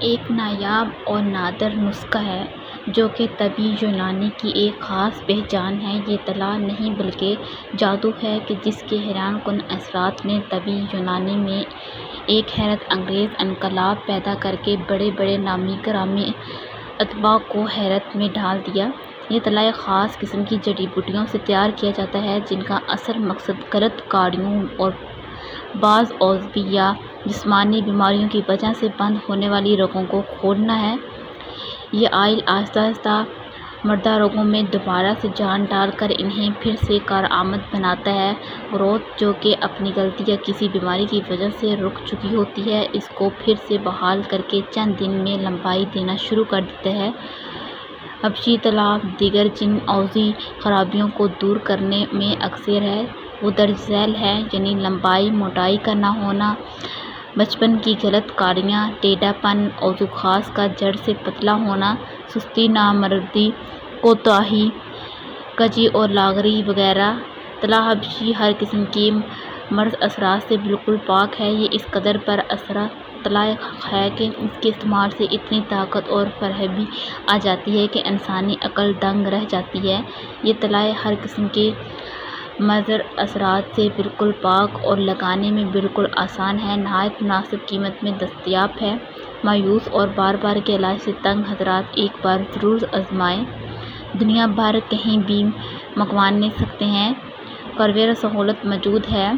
ایک نایاب اور نادر نسخہ ہے جو کہ طبی یونانی کی ایک خاص پہچان ہے۔ یہ طلا نہیں بلکہ جادو ہے کہ جس کے حیران کن اثرات نے طبی یونانی میں ایک حیرت انگیز انقلاب پیدا کرکے بڑے بڑے نامی گرامی اطباء کو حیرت میں ڈال دیا۔ یہ طلا ایک خاص قسم کی جڑی بوٹیوں سے تیار کیا جاتا ہے جن کا اصل مقصد غلط کاڑیوں اور بعض عضوی یا جسمانی بیماریوں کی وجہ سے بند ہونے والی رگوں کو کھولنا ہے۔ یہ آئل آہستہ آہستہ مردہ رگوں میں دوبارہ سے جان ڈال کر انہیں پھر سے کارآمد بناتا ہے۔ گروتھ جو کہ اپنی غلطی یا کسی بیماری کی وجہ سے رک چکی ہوتی ہے اس کو پھر سے بحال کرکے چند دن میں لمبائی دینا شروع کر دیتا ہے۔ حبشی طلا دیگر جن عضوی خرابیوں کو دور کرنے میں اثر ہے وہ درج ذیل ہے، یعنی لمبائی، موٹائی کا نہ ہونا، بچپن کی غلط کاڑیاں، ٹیڑھا پن، عضو خاص کا جڑ سے پتلا ہونا، سستی، نامردی، کوتاہی، کجی اور لاغری وغیرہ۔ طلا حبشی ہر قسم کے مرض اثرات سے بالکل پاک ہے۔ یہ اس قدر پر اثر طلا ہے کہ اس کے استعمال سے اتنی طاقت اور فربھی آ جاتی ہے کہ انسانی عقل دنگ رہ جاتی ہے۔ یہ طلا ہر قسم کے مضر اثرات سے بالکل پاک اور لگانے میں بالکل آسان ہے، نہایت مناسب قیمت میں دستیاب ہے۔ مایوس اور بار بار کے علاج سے تنگ حضرات ایک بار ضرور آزمائیں۔ دنیا بھر کہیں بھی منگوا سکتے ہیں۔ کوریئر سہولت موجود ہے۔